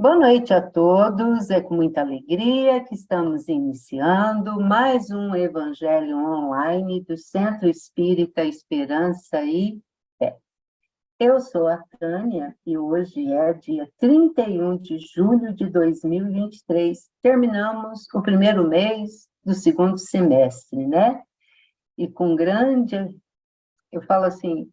Boa noite a todos, é com muita alegria que estamos iniciando mais um Evangelho online do Centro Espírita Esperança e Fé. Eu sou a Tânia e hoje é dia 31 de julho de 2023. Terminamos o primeiro mês do segundo semestre, né? E com grande, eu falo assim,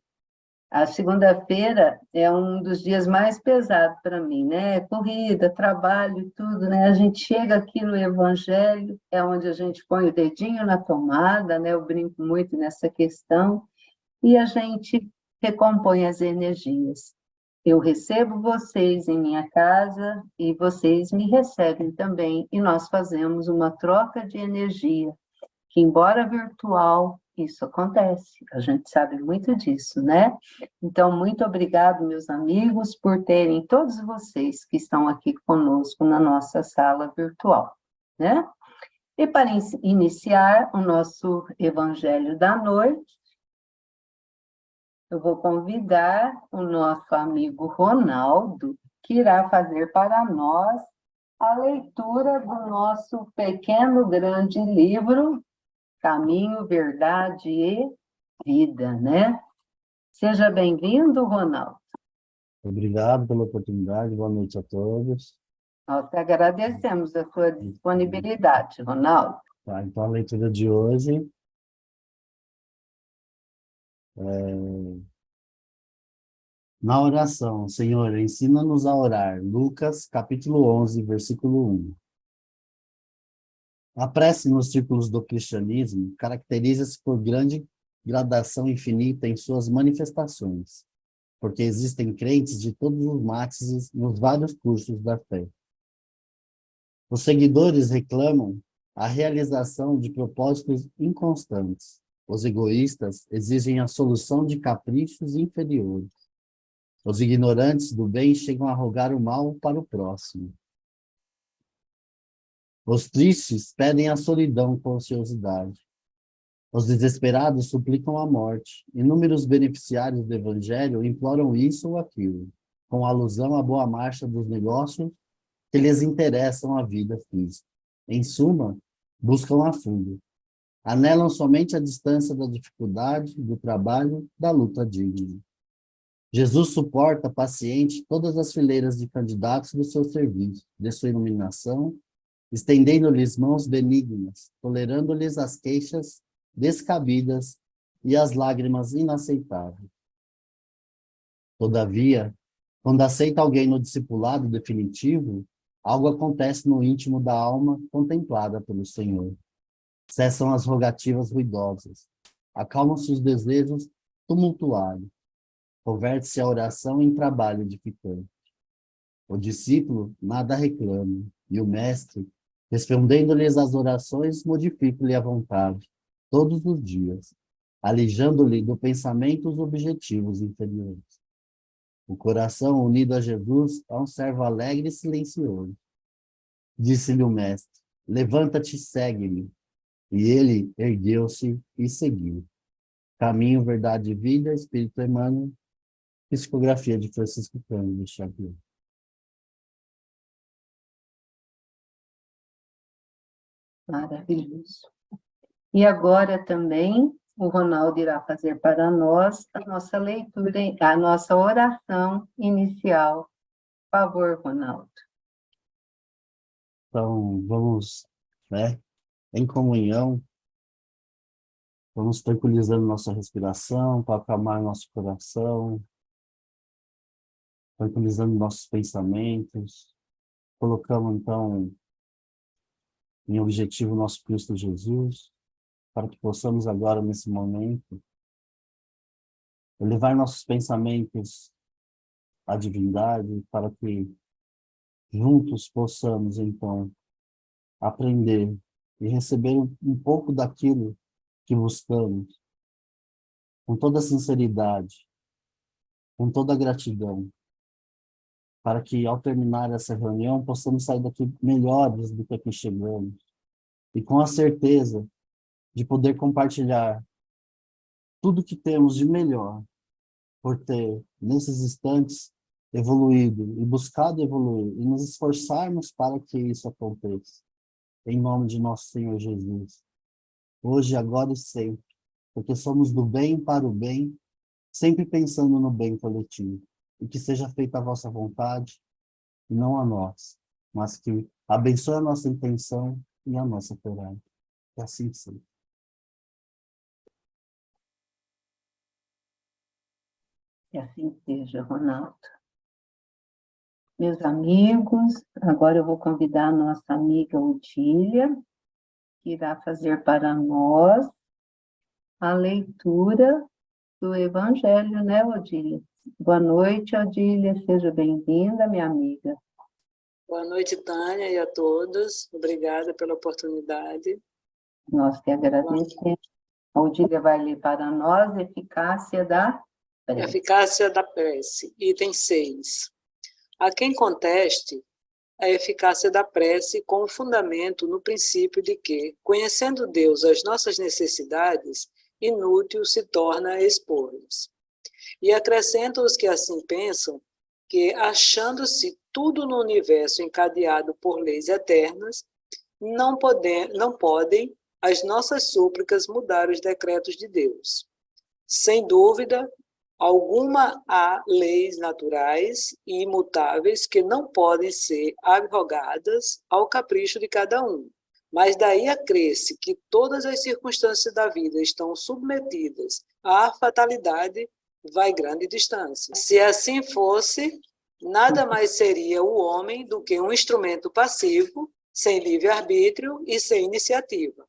a segunda-feira é um dos dias mais pesados para mim, né? Corrida, trabalho, tudo, né? A gente chega aqui no Evangelho, é onde a gente põe o dedinho na tomada, né? Eu brinco muito nessa questão, e a gente recompõe as energias. Eu recebo vocês em minha casa e vocês me recebem também, e nós fazemos uma troca de energia que, embora virtual, isso acontece, a gente sabe muito disso, né? Então, muito obrigado, meus amigos, por terem, todos vocês que estão aqui conosco na nossa sala virtual, né? E para iniciar o nosso Evangelho da Noite, eu vou convidar o nosso amigo Ronaldo, que irá fazer para nós a leitura do nosso pequeno, grande livro, Caminho, Verdade e Vida, né? Seja bem-vindo, Ronaldo. Obrigado pela oportunidade, boa noite a todos. Nós te agradecemos a sua disponibilidade, Ronaldo. Tá, então, a leitura de hoje na oração. Senhor, ensina-nos a orar. Lucas, capítulo 11, versículo 1. A prece nos círculos do cristianismo caracteriza-se por grande gradação infinita em suas manifestações, porque existem crentes de todos os matizes nos vários cursos da fé. Os seguidores reclamam a realização de propósitos inconstantes. Os egoístas exigem a solução de caprichos inferiores. Os ignorantes do bem chegam a rogar o mal para o próximo. Os tristes pedem a solidão com ociosidade. Os desesperados suplicam a morte. Inúmeros beneficiários do Evangelho imploram isso ou aquilo, com alusão à boa marcha dos negócios que lhes interessam a vida física. Em suma, buscam a fundo. Anelam somente a distância da dificuldade, do trabalho, da luta digna. Jesus suporta paciente todas as fileiras de candidatos do seu serviço, de sua iluminação, estendendo-lhes mãos benignas, tolerando-lhes as queixas descabidas e as lágrimas inaceitáveis. Todavia, quando aceita alguém no discipulado definitivo, algo acontece no íntimo da alma contemplada pelo Senhor. Cessam as rogativas ruidosas, acalmam-se os desejos tumultuários, converte-se a oração em trabalho edificante. O discípulo nada reclama, e o mestre, respondendo-lhes às orações, modifica-lhe a vontade, todos os dias, alijando-lhe do pensamento os objetivos inferiores. O coração unido a Jesus é um servo alegre e silencioso. Disse-lhe o mestre: levanta-te e segue-me. E ele ergueu-se e seguiu. Caminho, Verdade e Vida, Espírito Emmanuel, psicografia de Francisco Cândido Xavier. Maravilhoso. E agora também o Ronaldo irá fazer para nós a nossa leitura, a nossa oração inicial. Por favor, Ronaldo. Então, vamos, em comunhão, vamos tranquilizando nossa respiração para acalmar nosso coração, tranquilizando nossos pensamentos. Colocamos, então, em objetivo nosso Cristo Jesus, para que possamos agora, nesse momento, elevar nossos pensamentos à divindade, para que juntos possamos, então, aprender e receber um pouco daquilo que buscamos, com toda sinceridade, com toda gratidão, para que, ao terminar essa reunião, possamos sair daqui melhores do que aqui chegamos, e com a certeza de poder compartilhar tudo que temos de melhor, por ter, nesses instantes, evoluído e buscado evoluir e nos esforçarmos para que isso aconteça. Em nome de nosso Senhor Jesus, hoje, agora e sempre, porque somos do bem para o bem, sempre pensando no bem coletivo. E que seja feita a vossa vontade, e não a nossa, mas que abençoe a nossa intenção e a nossa coragem. Que assim seja. Que assim seja, Ronaldo. Meus amigos, agora eu vou convidar a nossa amiga Odília, que irá fazer para nós a leitura do Evangelho, né, Odília? Boa noite, Odília, seja bem-vinda, minha amiga. Boa noite, Tânia, e a todos. Obrigada pela oportunidade. Nós que agradecemos. A Odília vai ler para nós a eficácia da prece. Eficácia da prece, item 6. A quem conteste a eficácia da prece com o fundamento no princípio de que, conhecendo Deus as nossas necessidades, inútil se torna expor-nos. E acrescenta os que assim pensam que, achando-se tudo no universo encadeado por leis eternas, não podem as nossas súplicas mudar os decretos de Deus. Sem dúvida alguma, há leis naturais e imutáveis que não podem ser arrogadas ao capricho de cada um. Mas daí a crer-se que todas as circunstâncias da vida estão submetidas à fatalidade, vai grande distância. Se assim fosse, nada mais seria o homem do que um instrumento passivo, sem livre-arbítrio e sem iniciativa.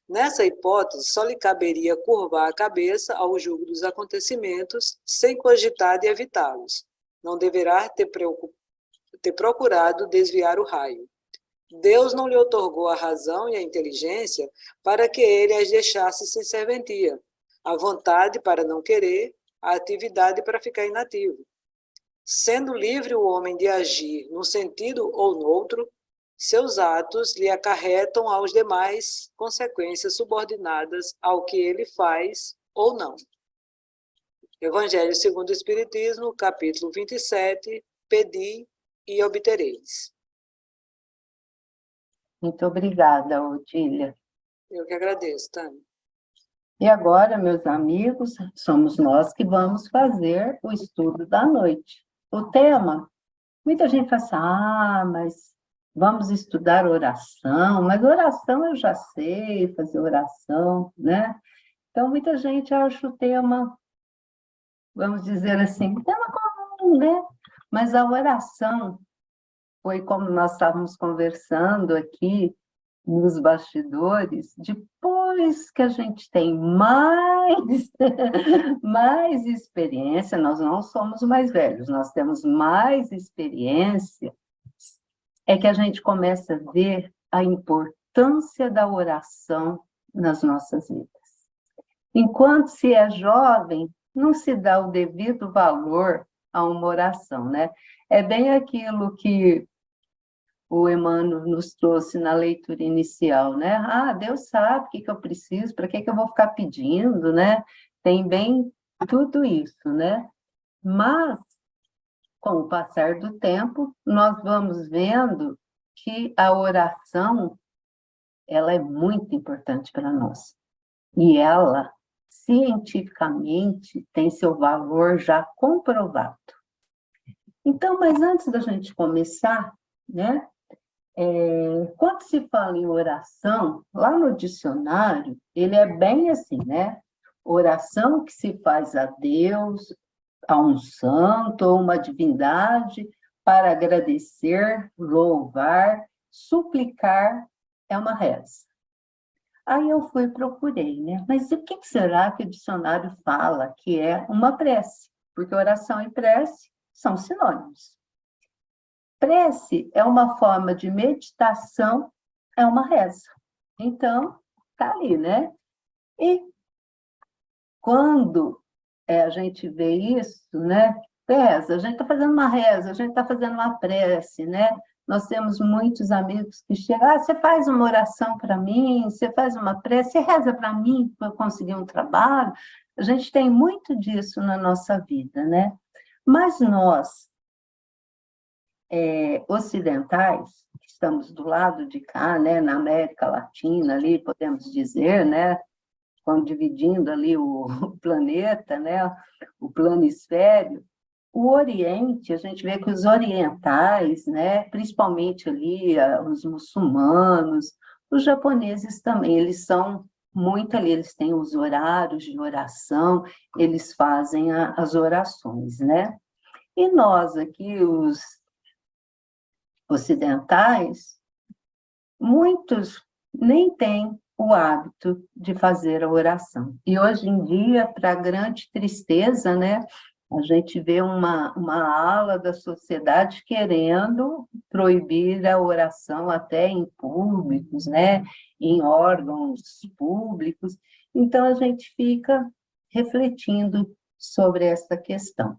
Nessa hipótese, só lhe caberia curvar a cabeça ao julgo dos acontecimentos, sem cogitar de evitá-los. Não deverá ter procurado desviar o raio. Deus não lhe otorgou a razão e a inteligência para que ele as deixasse sem serventia, a vontade para não querer, a atividade para ficar inativo. Sendo livre o homem de agir num sentido ou no outro, seus atos lhe acarretam aos demais consequências subordinadas ao que ele faz ou não. Evangelho segundo o Espiritismo, capítulo 27, Pedi e obtereis. Muito obrigada, Odília. Eu que agradeço, Tânia. E agora, meus amigos, somos nós que vamos fazer o estudo da noite. O tema, muita gente fala assim, mas vamos estudar oração, mas oração eu já sei fazer oração, né? Então, muita gente acha o tema, vamos dizer assim, tema comum, né? Mas a oração foi como nós estávamos conversando aqui nos bastidores, depois que a gente tem mais experiência, nós não somos mais velhos, nós temos mais experiência, é que a gente começa a ver a importância da oração nas nossas vidas. Enquanto se é jovem, não se dá o devido valor a uma oração, né? É bem aquilo que o Emmanuel nos trouxe na leitura inicial, né? Deus sabe o que eu preciso, para que eu vou ficar pedindo, né? Tem bem tudo isso, né? Mas, com o passar do tempo, nós vamos vendo que a oração, ela é muito importante para nós. E ela, cientificamente, tem seu valor já comprovado. Então, mas antes da gente começar, né? Quando se fala em oração, lá no dicionário, ele é bem assim, né? Oração que se faz a Deus, a um santo ou uma divindade, para agradecer, louvar, suplicar, é uma reza. Aí eu fui e procurei, né? Mas o que será que o dicionário fala que é uma prece? Porque oração e prece são sinônimos. Prece é uma forma de meditação, é uma reza. Então, tá ali, né? E quando a gente vê isso, né? Reza, a gente está fazendo uma reza, a gente está fazendo uma prece, né? Nós temos muitos amigos que chegam, você faz uma oração para mim, você faz uma prece, você reza para mim para eu conseguir um trabalho. A gente tem muito disso na nossa vida, né? Mas nós ocidentais, que estamos do lado de cá, né, na América Latina, ali, podemos dizer, né, quando dividindo ali o planeta, né, o planisfério, o Oriente, a gente vê que os orientais, né, principalmente ali os muçulmanos, os japoneses também, eles são muito ali, eles têm os horários de oração, eles fazem as orações, né? E nós aqui, os ocidentais, muitos nem têm o hábito de fazer a oração. E hoje em dia, para grande tristeza, né, a gente vê uma ala da sociedade querendo proibir a oração até em públicos, né, em órgãos públicos. Então, a gente fica refletindo sobre essa questão.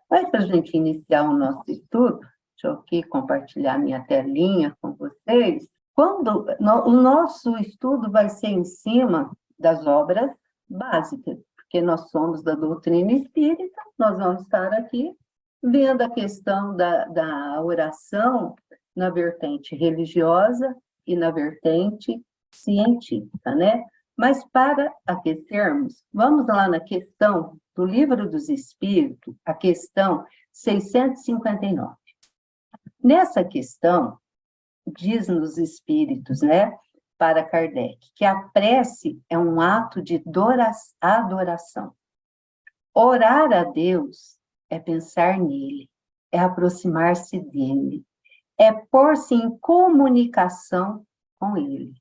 Mas, para a gente iniciar o nosso estudo, deixa eu aqui compartilhar minha telinha com vocês. O nosso estudo vai ser em cima das obras básicas, porque nós somos da doutrina espírita, nós vamos estar aqui vendo a questão da oração na vertente religiosa e na vertente científica, né? Mas para aquecermos, vamos lá na questão do Livro dos Espíritos, a questão 659. Nessa questão, diz nos Espíritos, né, para Kardec, que a prece é um ato de adoração. Orar a Deus é pensar nele, é aproximar-se dele, é pôr-se em comunicação com ele.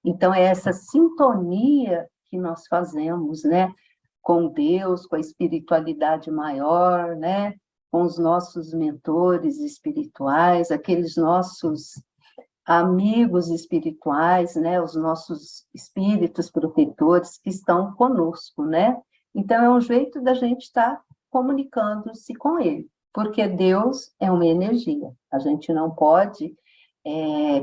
Então, é essa sintonia que nós fazemos, né, com Deus, com a espiritualidade maior, né, com os nossos mentores espirituais, aqueles nossos amigos espirituais, né, os nossos espíritos protetores que estão conosco, né? Então, é um jeito da gente estar comunicando-se com ele, porque Deus é uma energia. A gente não pode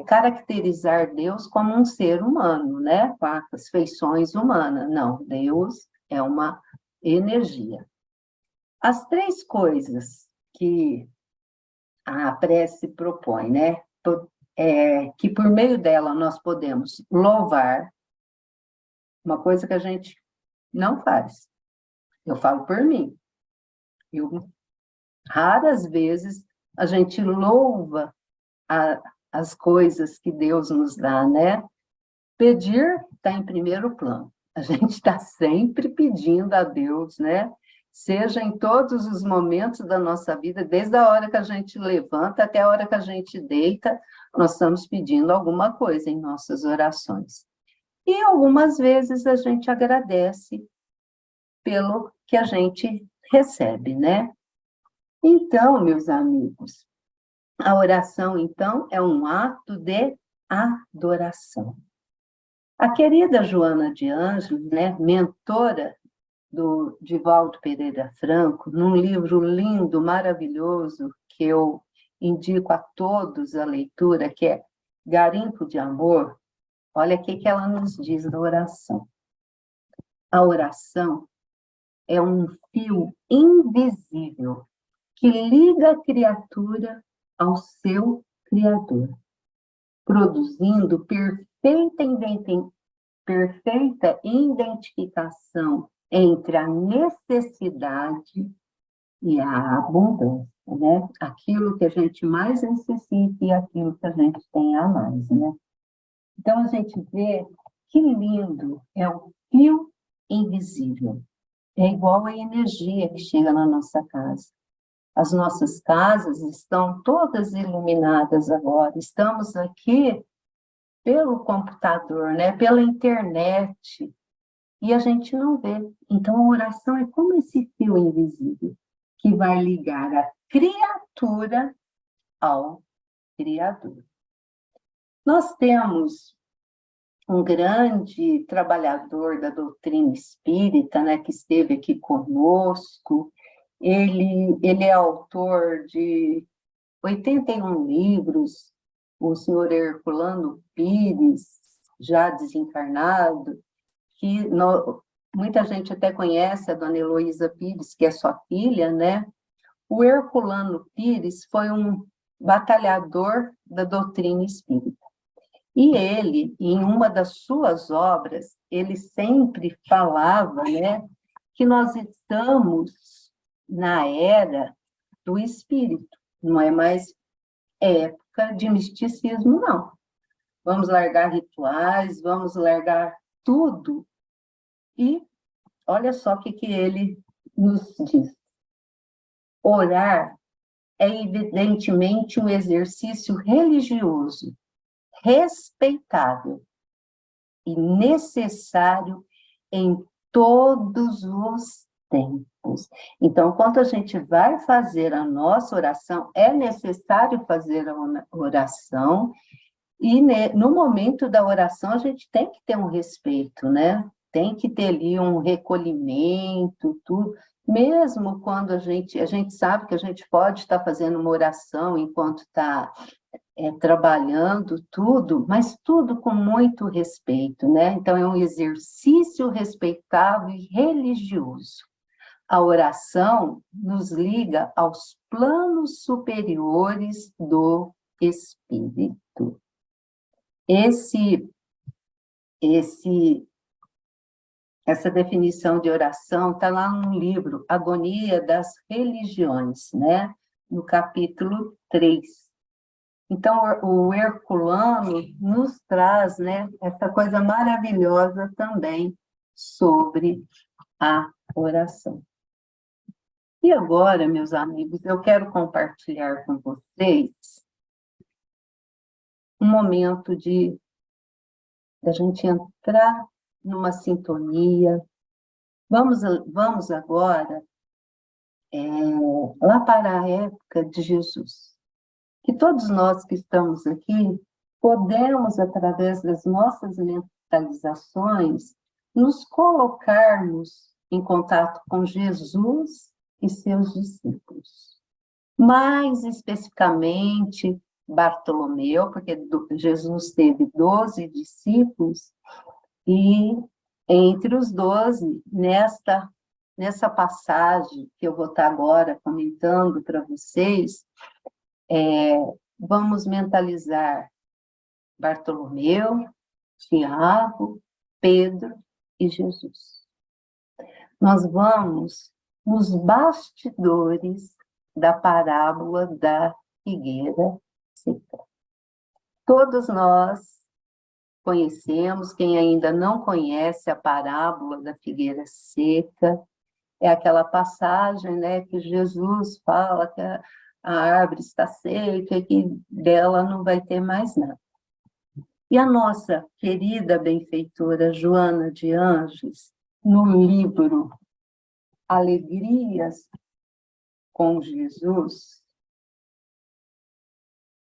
caracterizar Deus como um ser humano, né? Com as feições humanas. Não, Deus é uma energia. As três coisas que a prece propõe, né? Que por meio dela nós podemos louvar, uma coisa que a gente não faz. Eu falo por mim. Raras vezes a gente louva as coisas que Deus nos dá, né? Pedir está em primeiro plano. A gente está sempre pedindo a Deus, né? Seja em todos os momentos da nossa vida, desde a hora que a gente levanta até a hora que a gente deita, nós estamos pedindo alguma coisa em nossas orações. E algumas vezes a gente agradece pelo que a gente recebe, né? Então, meus amigos, a oração, então, é um ato de adoração. A querida Joana de Ângeles, né, mentora do Divaldo Pereira Franco, num livro lindo, maravilhoso, que eu indico a todos a leitura, que é Garimpo de Amor, olha o que ela nos diz da oração. A oração é um fio invisível que liga a criatura ao seu Criador, produzindo perfeita identificação entre a necessidade e a abundância, né? Aquilo que a gente mais necessita e aquilo que a gente tem a mais, né? Então, a gente vê que lindo é o fio invisível. É igual a energia que chega na nossa casa. As nossas casas estão todas iluminadas agora. Estamos aqui pelo computador, né? Pela internet. E a gente não vê. Então, a oração é como esse fio invisível que vai ligar a criatura ao Criador. Nós temos um grande trabalhador da doutrina espírita, né, que esteve aqui conosco. Ele é autor de 81 livros, o senhor Herculano Pires, já desencarnado, que muita gente até conhece a dona Heloísa Pires, que é sua filha, né? O Herculano Pires foi um batalhador da doutrina espírita. E ele, em uma das suas obras, ele sempre falava, né, que nós estamos na era do espírito, não é mais época de misticismo, não. Vamos largar rituais, vamos largar tudo. E olha só o que ele nos diz. Orar é evidentemente um exercício religioso, respeitável e necessário em todos os tempos. Então, quando a gente vai fazer a nossa oração, é necessário fazer a oração, e no momento da oração a gente tem que ter um respeito, né? Tem que ter ali um recolhimento, tudo. Mesmo quando a gente sabe que a gente pode estar fazendo uma oração enquanto está trabalhando, tudo, mas tudo com muito respeito, né? Então, é um exercício respeitável e religioso. A oração nos liga aos planos superiores do espírito. Essa definição de oração está lá no livro Agonia das Religiões, né? No capítulo 3. Então, o Herculano nos traz, né, essa coisa maravilhosa também sobre a oração. E agora, meus amigos, eu quero compartilhar com vocês um momento da gente entrar numa sintonia. Vamos agora lá para a época de Jesus. Que todos nós que estamos aqui podemos, através das nossas mentalizações, nos colocarmos em contato com Jesus e seus discípulos. Mais especificamente, Bartolomeu, porque Jesus teve 12 discípulos, e entre os 12, nessa passagem que eu vou estar agora comentando para vocês, vamos mentalizar Bartolomeu, Tiago, Pedro e Jesus. Nós vamos nos bastidores da parábola da figueira seca. Todos nós conhecemos, quem ainda não conhece a parábola da figueira seca, é aquela passagem, né, que Jesus fala que a árvore está seca e que dela não vai ter mais nada. E a nossa querida benfeitora Joana de Ângeles, no livro Alegrias com Jesus,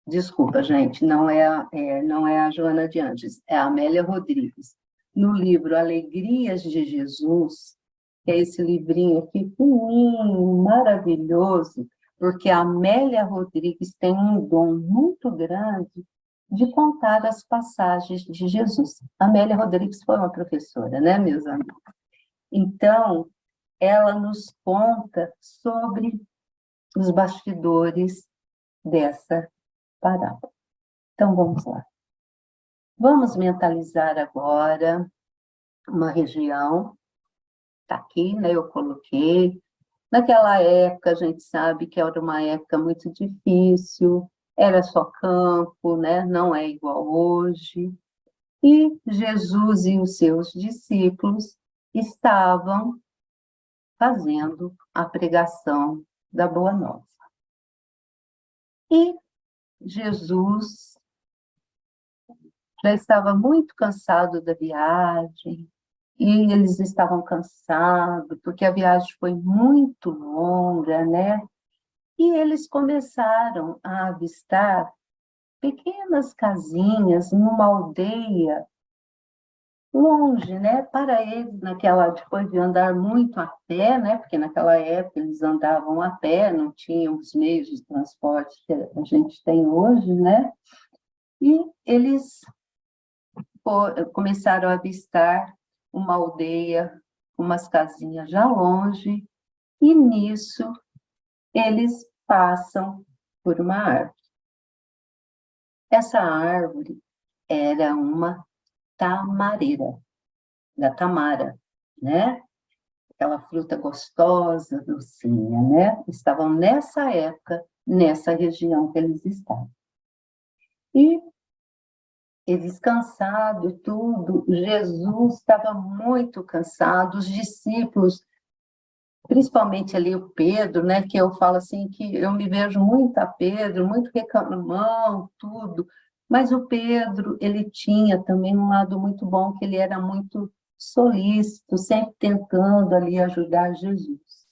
desculpa, gente, não é a Joana de Ângeles, é a Amélia Rodrigues. No livro Alegrias de Jesus, que é esse livrinho aqui, pequenininho, maravilhoso, porque a Amélia Rodrigues tem um dom muito grande de contar as passagens de Jesus. A Amélia Rodrigues foi uma professora, né, meus amigos? Então, ela nos conta sobre os bastidores dessa parábola. Então, vamos lá. Vamos mentalizar agora uma região, está aqui, né, eu coloquei. Naquela época, a gente sabe que era uma época muito difícil, era só campo, né? Não é igual hoje. E Jesus e os seus discípulos estavam fazendo a pregação da Boa Nova. E Jesus já estava muito cansado da viagem, e eles estavam cansados, porque a viagem foi muito longa, né? E eles começaram a avistar pequenas casinhas numa aldeia longe, né? Para eles, depois de andar muito a pé, né? Porque naquela época eles andavam a pé, não tinham os meios de transporte que a gente tem hoje, né? E eles começaram a avistar uma aldeia, umas casinhas já longe, e nisso eles passam por uma árvore. Essa árvore era uma tamareira, da tamara, né? Aquela fruta gostosa, docinha, né? Estavam nessa época, nessa região que eles estavam. E eles cansados, tudo, Jesus estava muito cansado, os discípulos, principalmente ali o Pedro, né, que eu falo assim, que eu me vejo muito a Pedro, muito reclamão, tudo, mas o Pedro, ele tinha também um lado muito bom, que ele era muito solícito, sempre tentando ali ajudar Jesus.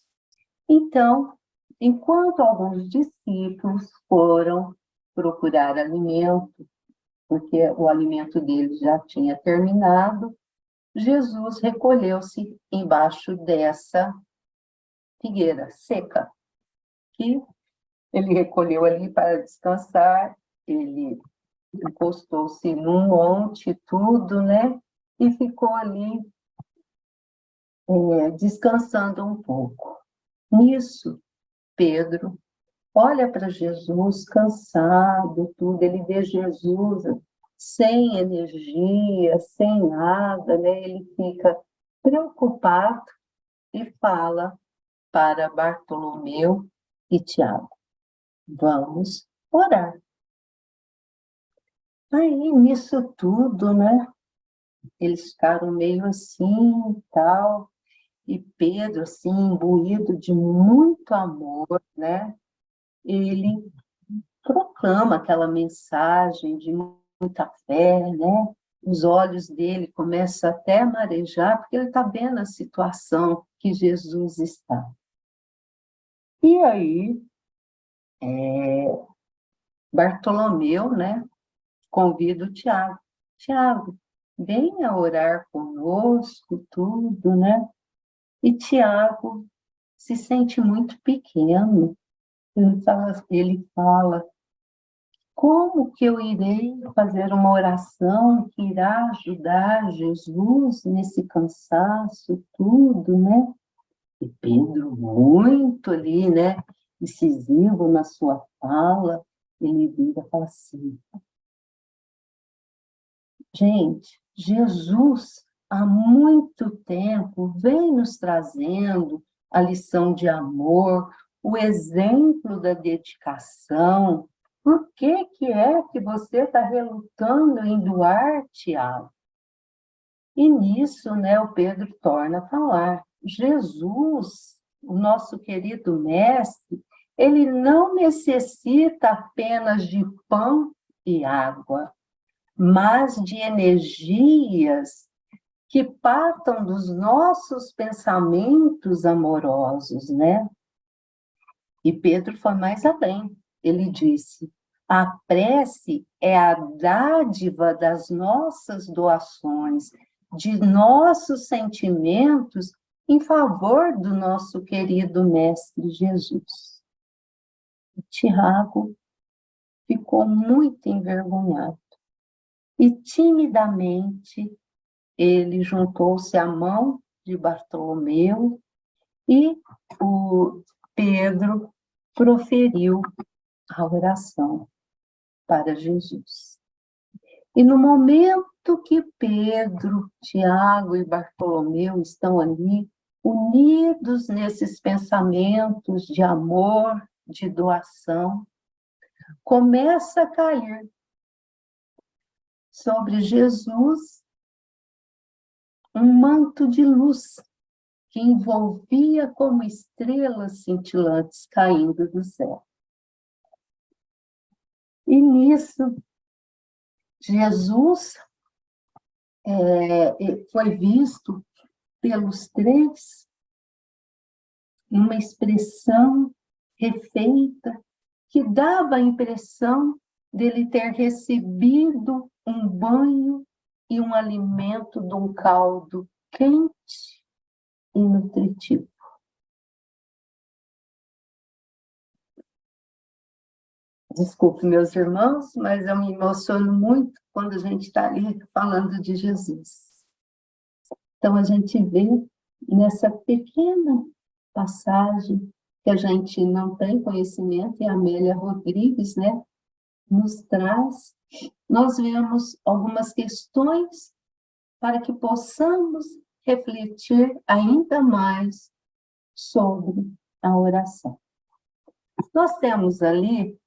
Então, enquanto alguns discípulos foram procurar alimento, porque o alimento deles já tinha terminado, Jesus recolheu-se embaixo dessa figueira seca, que ele recolheu ali para descansar, ele encostou-se num monte, tudo, né? E ficou ali descansando um pouco. Nisso, Pedro olha para Jesus cansado, tudo, ele vê Jesus sem energia, sem nada, né? Ele fica preocupado e fala para Bartolomeu e Tiago: vamos orar. Aí, nisso tudo, né? Eles ficaram meio assim, tal, e Pedro, assim, imbuído de muito amor, né? Ele proclama aquela mensagem de muita fé, né? Os olhos dele começam até a marejar, porque ele está vendo a situação que Jesus está. E aí, Bartolomeu, né, convida o Tiago. Tiago, venha orar conosco, tudo, né? E Tiago se sente muito pequeno. Ele fala, como que eu irei fazer uma oração que irá ajudar Jesus nesse cansaço, tudo, né? E Pedro, muito ali, né, incisivo na sua fala, ele vira e fala assim: gente, Jesus há muito tempo vem nos trazendo a lição de amor, o exemplo da dedicação. Por que é que você está relutando em doar, Tiago? E nisso, né, o Pedro torna a falar: Jesus, o nosso querido mestre, ele não necessita apenas de pão e água, mas de energias que partam dos nossos pensamentos amorosos, né? E Pedro foi mais além. Ele disse: a prece é a dádiva das nossas doações, de nossos sentimentos em favor do nosso querido Mestre Jesus. E Tiago ficou muito envergonhado. E timidamente ele juntou-se à mão de Bartolomeu e o Pedro proferiu a oração para Jesus. E no momento que Pedro, Tiago e Bartolomeu estão ali, unidos nesses pensamentos de amor, de doação, começa a cair sobre Jesus um manto de luz que envolvia como estrelas cintilantes caindo do céu. E nisso, Jesus foi visto pelos três numa expressão refeita que dava a impressão dele ter recebido um banho e um alimento de um caldo quente e nutritivo. Desculpe, meus irmãos, mas eu me emociono muito quando a gente está ali falando de Jesus. Então, a gente vê nessa pequena passagem que a gente não tem conhecimento, e a Amélia Rodrigues, né, nos traz, nós vemos algumas questões para que possamos refletir ainda mais sobre a oração. Nós temos ali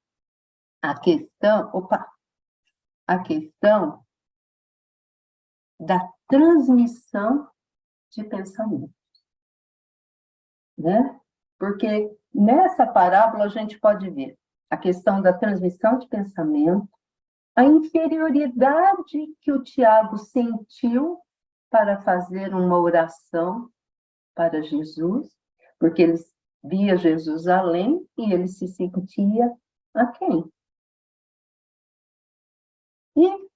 a questão da transmissão de pensamento, né? Porque nessa parábola a gente pode ver a questão da transmissão de pensamento, a inferioridade que o Tiago sentiu para fazer uma oração para Jesus, porque ele via Jesus além e ele se sentia aquém. E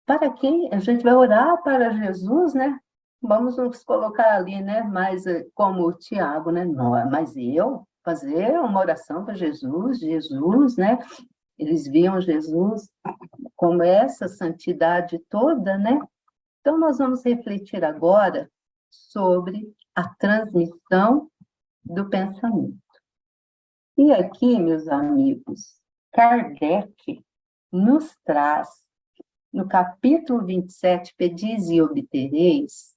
para quem a gente vai orar para Jesus, né? Vamos nos colocar ali, né? Mais como o Tiago, né? Não, mas eu fazer uma oração para Jesus, né? Eles viam Jesus como essa santidade toda, né? Então, nós vamos refletir agora sobre a transmissão do pensamento. E aqui, meus amigos, Kardec nos traz, no capítulo 27, Pedis e Obtereis,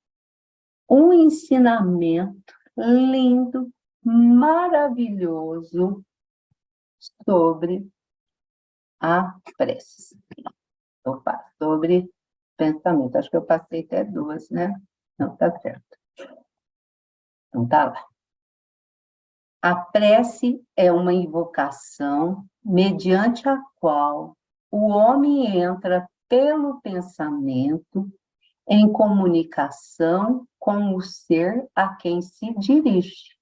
um ensinamento lindo, maravilhoso sobre a prece. Sobre pensamento. Acho que eu passei até 2, né? Não, tá certo. Então, tá lá. A prece é uma invocação mediante a qual o homem entra pelo pensamento em comunicação com o ser a quem se dirige.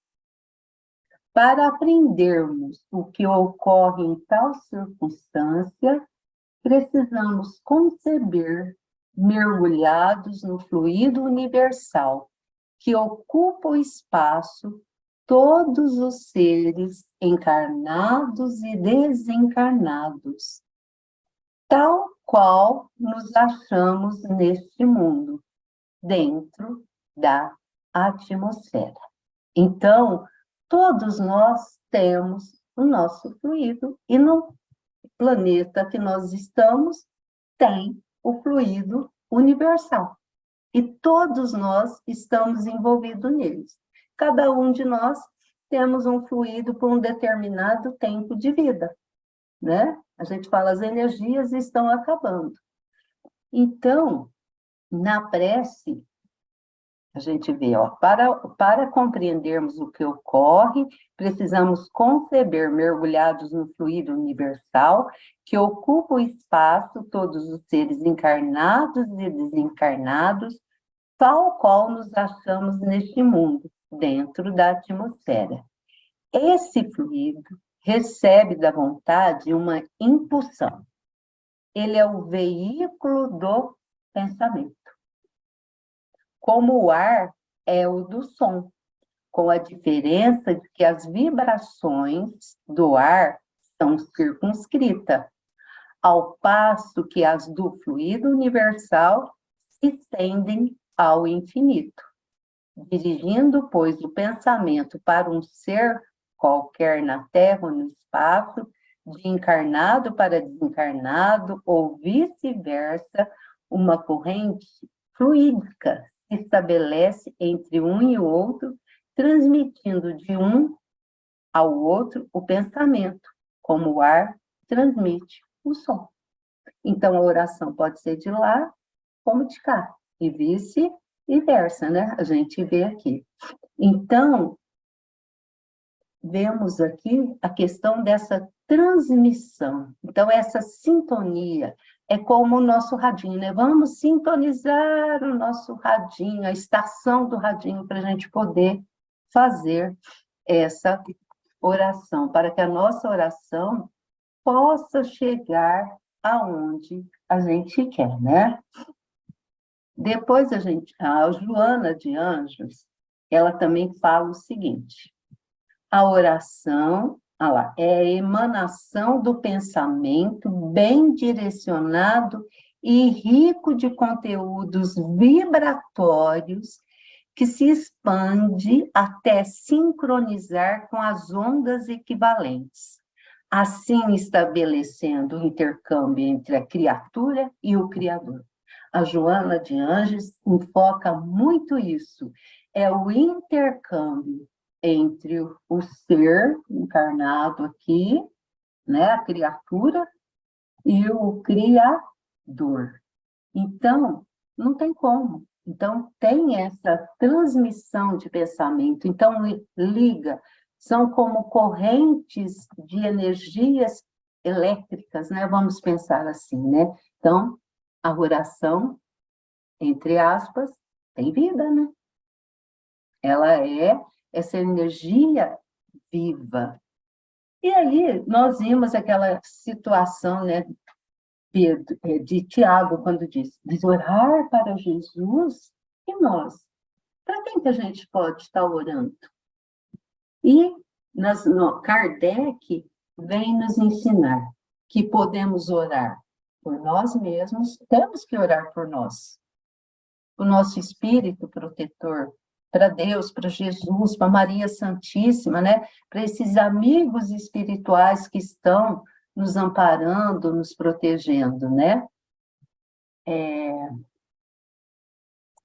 Para aprendermos o que ocorre em tal circunstância, precisamos conceber mergulhados no fluido universal que ocupa o espaço todos os seres encarnados e desencarnados, tal qual nos achamos neste mundo, dentro da atmosfera. Então, todos nós temos o nosso fluido, e no planeta que nós estamos tem o fluido universal. E todos nós estamos envolvidos neles. Cada um de nós temos um fluido por um determinado tempo de vida, né? A gente fala, as energias estão acabando. Então, na prece, a gente vê, ó, para compreendermos o que ocorre, precisamos conceber mergulhados no fluido universal que ocupa o espaço, todos os seres encarnados e desencarnados, tal qual nos achamos neste mundo, dentro da atmosfera. Esse fluido recebe da vontade uma impulsão. Ele é o veículo do pensamento. Como o ar é o do som, com a diferença de que as vibrações do ar são circunscritas, ao passo que as do fluido universal se estendem ao infinito. Dirigindo, pois, o pensamento para um ser qualquer na Terra ou no espaço, de encarnado para desencarnado, ou vice-versa, uma corrente fluídica se estabelece entre um e o outro, transmitindo de um ao outro o pensamento, como o ar transmite o som. Então, a oração pode ser de lá como de cá, e vice-versa, né? A gente vê aqui. Então, vemos aqui a questão dessa transmissão. Então, essa sintonia é como o nosso radinho, né? Vamos sintonizar o nosso radinho, a estação do radinho, para a gente poder fazer essa oração, para que a nossa oração possa chegar aonde a gente quer, né? Depois a Joana de Anjos, ela também fala o seguinte: a oração, é a emanação do pensamento bem direcionado e rico de conteúdos vibratórios que se expande até sincronizar com as ondas equivalentes. assim estabelecendo o intercâmbio entre a criatura e o Criador. A Joana de Anjos enfoca muito isso, é o intercâmbio entre o ser encarnado aqui, né, a criatura, e o Criador. Então, não tem como. Então, tem essa transmissão de pensamento. Então, liga, são como correntes de energias elétricas, né? Vamos pensar assim, né? Então, a oração, entre aspas, tem vida, né? Ela é essa energia viva. E aí, nós vimos aquela situação, né, de Tiago, quando diz orar para Jesus, e nós? Para quem que a gente pode estar orando? E Kardec vem nos ensinar que podemos orar por nós mesmos, temos que orar por nós, o nosso espírito protetor, para Deus, para Jesus, para Maria Santíssima, né? Para esses amigos espirituais que estão nos amparando, nos protegendo, né?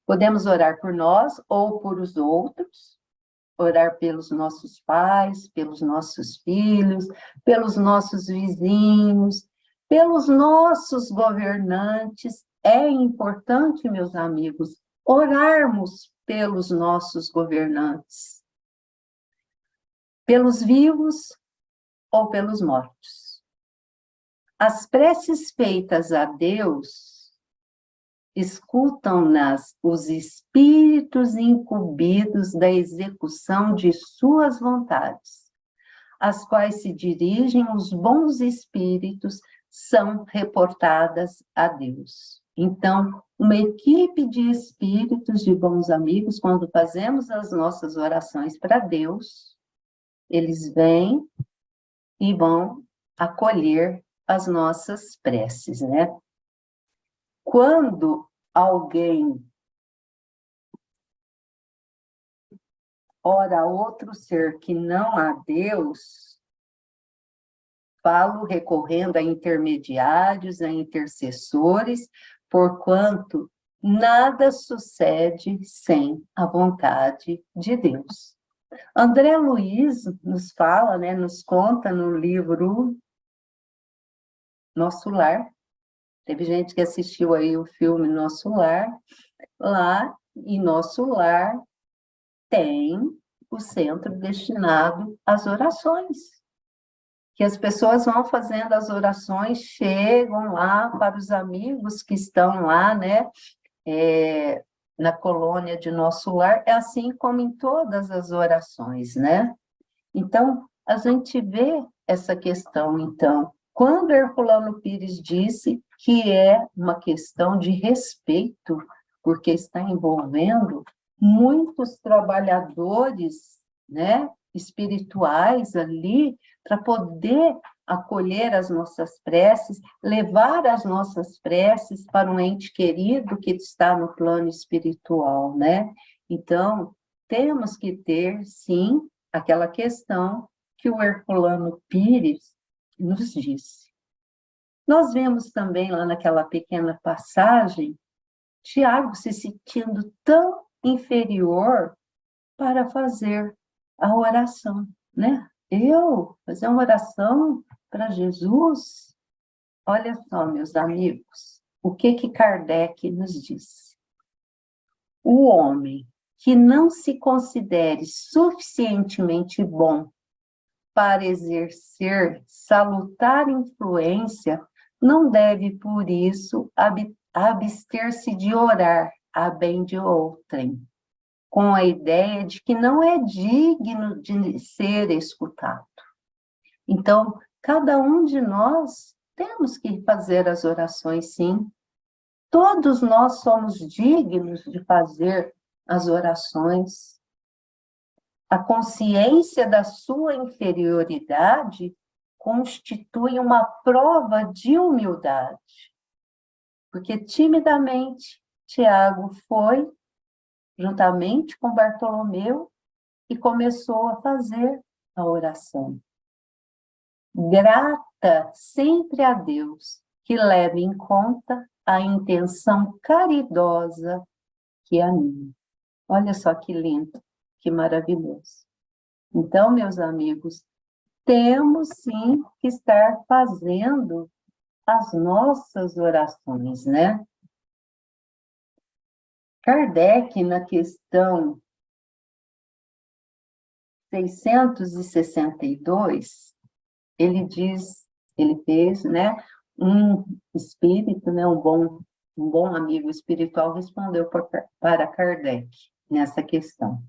Podemos orar por nós ou por os outros, orar pelos nossos pais, pelos nossos filhos, pelos nossos vizinhos, pelos nossos governantes. É importante, meus amigos, orarmos pelos nossos governantes, pelos vivos ou pelos mortos. As preces feitas a Deus escutam-nas os espíritos incumbidos da execução de suas vontades, às quais se dirigem os bons espíritos, são reportadas a Deus. Então, uma equipe de espíritos, de bons amigos, quando fazemos as nossas orações para Deus, eles vêm e vão acolher as nossas preces, né? Quando alguém ora a outro ser que não a Deus, falo recorrendo a intermediários, a intercessores, porquanto nada sucede sem a vontade de Deus. André Luiz nos fala, né, nos conta no livro Nosso Lar. Teve gente que assistiu aí o filme Nosso Lar. Lá em Nosso Lar tem o centro destinado às orações. Que as pessoas vão fazendo as orações, chegam lá para os amigos que estão lá, né, na colônia de Nosso Lar, é assim como em todas as orações, né? Então, a gente vê essa questão, então, quando Herculano Pires disse que é uma questão de respeito, porque está envolvendo muitos trabalhadores, né, espirituais ali, para poder acolher as nossas preces, levar as nossas preces para um ente querido que está no plano espiritual, né? Então, temos que ter, sim, aquela questão que o Herculano Pires nos disse. Nós vemos também lá naquela pequena passagem, Tiago se sentindo tão inferior para fazer a oração, né? Eu fazer uma oração para Jesus? Olha só, meus amigos, o que Kardec nos disse? O homem que não se considere suficientemente bom para exercer salutar influência, não deve, por isso, abster-se de orar a bem de outrem, com a ideia de que não é digno de ser escutado. Então, cada um de nós temos que fazer as orações, sim. Todos nós somos dignos de fazer as orações. A consciência da sua inferioridade constitui uma prova de humildade, porque timidamente Tiago foi juntamente com Bartolomeu, e começou a fazer a oração. grata sempre a Deus, que leva em conta a intenção caridosa que é a minha. Olha só que lindo, que maravilhoso. Então, meus amigos, temos sim que estar fazendo as nossas orações, né? Kardec, na questão 662, ele fez, né, um espírito, né, um bom amigo espiritual respondeu para Kardec nessa questão.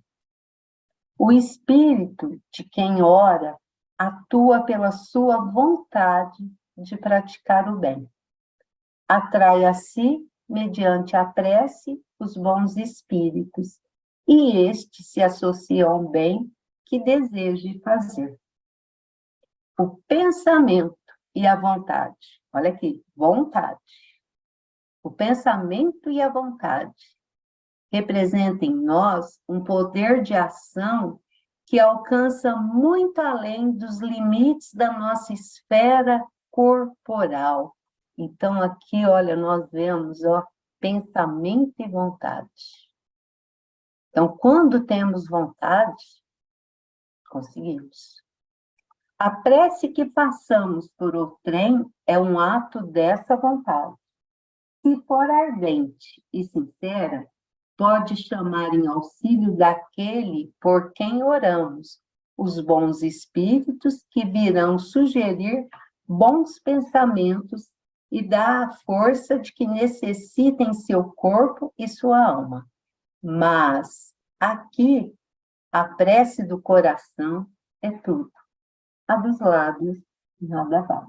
O espírito de quem ora atua pela sua vontade de praticar o bem. Atrai a si, mediante a prece, os bons espíritos, e estes se associam ao bem que deseje fazer. O pensamento e a vontade, olha aqui, vontade. O pensamento e a vontade representam em nós um poder de ação que alcança muito além dos limites da nossa esfera corporal. Então, aqui, olha, nós vemos, ó, pensamento e vontade. Então, quando temos vontade, conseguimos. A prece que passamos por outrem é um ato dessa vontade. Se for ardente e sincera, pode chamar em auxílio daquele por quem oramos, os bons espíritos que virão sugerir bons pensamentos e dar a força de que necessitem seu corpo e sua alma. Mas aqui, a prece do coração é tudo. A dos lábios, nada vale.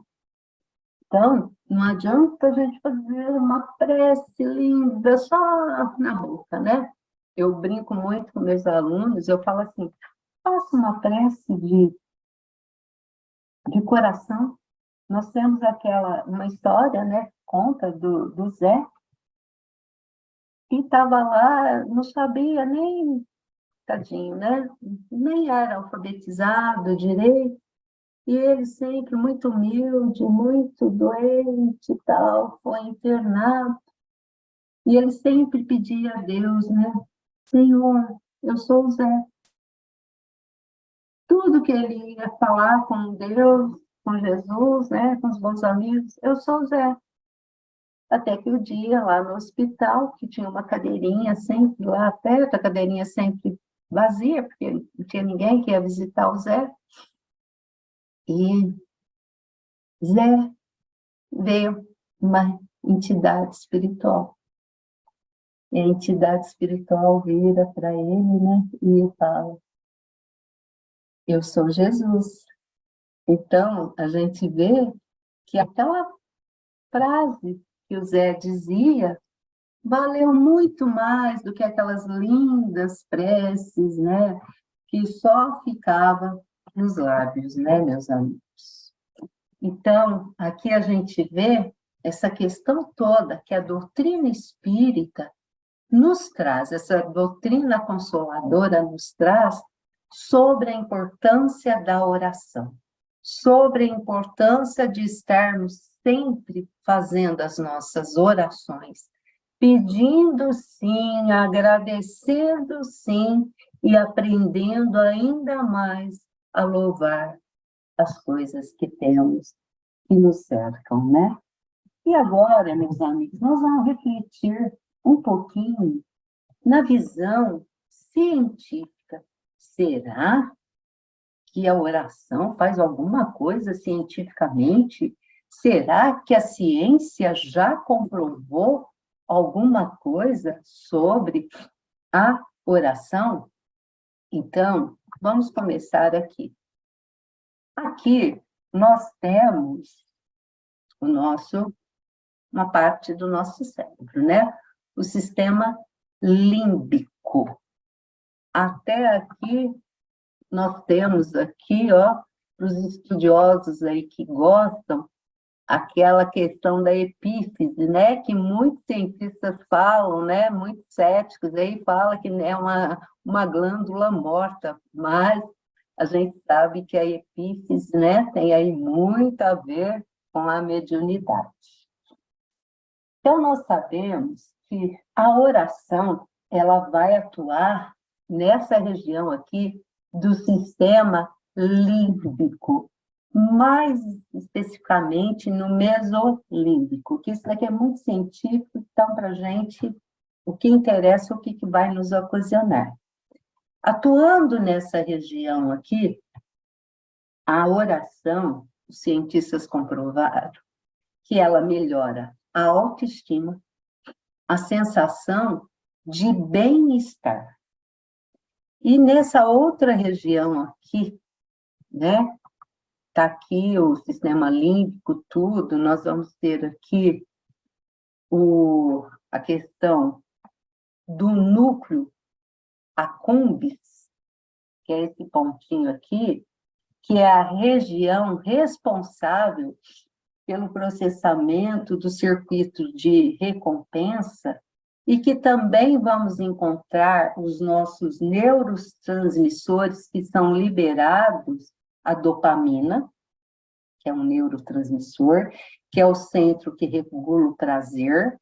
Então, não adianta a gente fazer uma prece linda só na boca, né? Eu brinco muito com meus alunos, eu falo assim, faça uma prece de coração. Nós temos uma história, né? Conta do Zé, que estava lá, não sabia nem, tadinho, né? Nem era alfabetizado direito. E ele sempre muito humilde, muito doente e tal, foi internado. E ele sempre pedia a Deus, né? Senhor, eu sou o Zé. Tudo que ele ia falar com Deus, com Jesus, né? Com os bons amigos, eu sou o Zé. Até que o dia lá no hospital, que tinha uma cadeirinha sempre lá perto, a cadeirinha sempre vazia, porque não tinha ninguém que ia visitar o Zé. E Zé veio uma entidade espiritual. E a entidade espiritual vira para ele, né? E fala, eu sou Jesus. Então, a gente vê que aquela frase que o Zé dizia valeu muito mais do que aquelas lindas preces, né? Que só ficava nos lábios, né, meus amigos? Então, aqui a gente vê essa questão toda que a doutrina espírita nos traz, essa doutrina consoladora nos traz sobre a importância da oração, sobre a importância de estarmos sempre fazendo as nossas orações, pedindo sim, agradecendo sim e aprendendo ainda mais a louvar as coisas que temos que nos cercam, né? E agora, meus amigos, nós vamos refletir um pouquinho na visão científica. Será que a oração faz alguma coisa cientificamente? Será que a ciência já comprovou alguma coisa sobre a oração? Então, vamos começar aqui. Aqui nós temos uma parte do nosso cérebro, né? O sistema límbico. Até aqui, nós temos aqui, ó, os estudiosos aí que gostam, aquela questão da epífise, né? Que muitos cientistas falam, né? Muitos céticos aí falam que é uma glândula morta, mas a gente sabe que a epífise, né, tem aí muito a ver com a mediunidade. Então, nós sabemos que a oração, ela vai atuar nessa região aqui do sistema límbico, mais especificamente no mesolímbico, que isso daqui é muito científico, então, para a gente, o que interessa, o que vai nos ocasionar. Atuando nessa região aqui, a oração, os cientistas comprovaram que ela melhora a autoestima, a sensação de bem-estar. E nessa outra região aqui, né, tá aqui o sistema límbico, tudo, nós vamos ter aqui a questão do núcleo accumbens, que é esse pontinho aqui, que é a região responsável pelo processamento do circuito de recompensa, e que também vamos encontrar os nossos neurotransmissores que são liberados, a dopamina, que é um neurotransmissor, que é o centro que regula o prazer,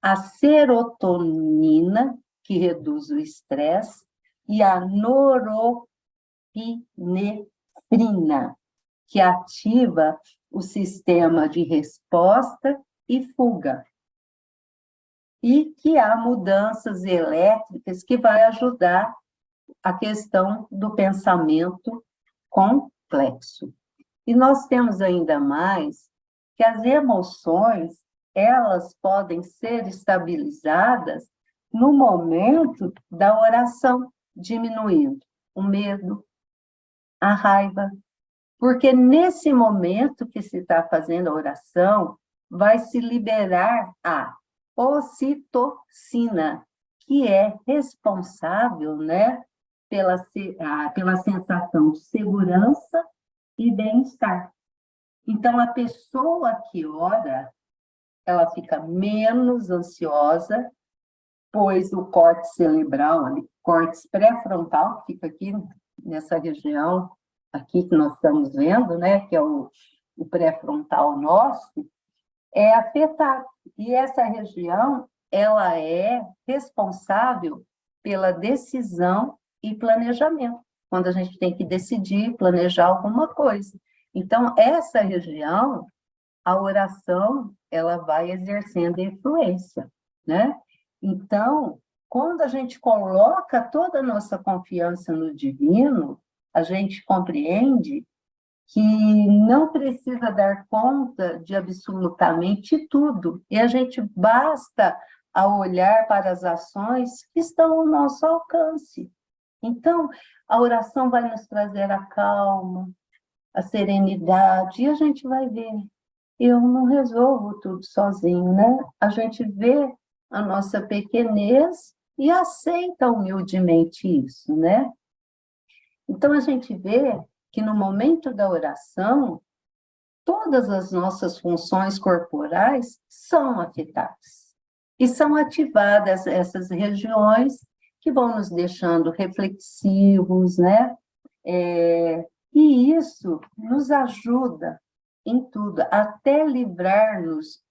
a serotonina, que reduz o estresse, e a norepinefrina, que ativa o sistema de resposta e fuga. E que há mudanças elétricas que vai ajudar a questão do pensamento complexo. E nós temos ainda mais que as emoções, elas podem ser estabilizadas no momento da oração, diminuindo o medo, a raiva, porque nesse momento que se está fazendo a oração, vai se liberar a ocitocina, que é responsável, né, pela sensação de segurança e bem-estar. Então, a pessoa que ora, ela fica menos ansiosa, pois o córtex cerebral, o córtex pré-frontal, que fica aqui nessa região, aqui que nós estamos vendo, né, que é o pré-frontal nosso, é afetado. E essa região, ela é responsável pela decisão e planejamento, quando a gente tem que decidir, planejar alguma coisa. Então, essa região, a oração, ela vai exercendo influência, né? Então, quando a gente coloca toda a nossa confiança no divino, a gente compreende que não precisa dar conta de absolutamente tudo, e a gente basta a olhar para as ações que estão ao nosso alcance. Então, a oração vai nos trazer a calma, a serenidade, e a gente vai ver, eu não resolvo tudo sozinho, né? A gente vê a nossa pequenez e aceita humildemente isso, né? Então, a gente vê que no momento da oração, todas as nossas funções corporais são afetadas. E são ativadas essas regiões que vão nos deixando reflexivos, né? E isso nos ajuda em tudo, até livrar-nos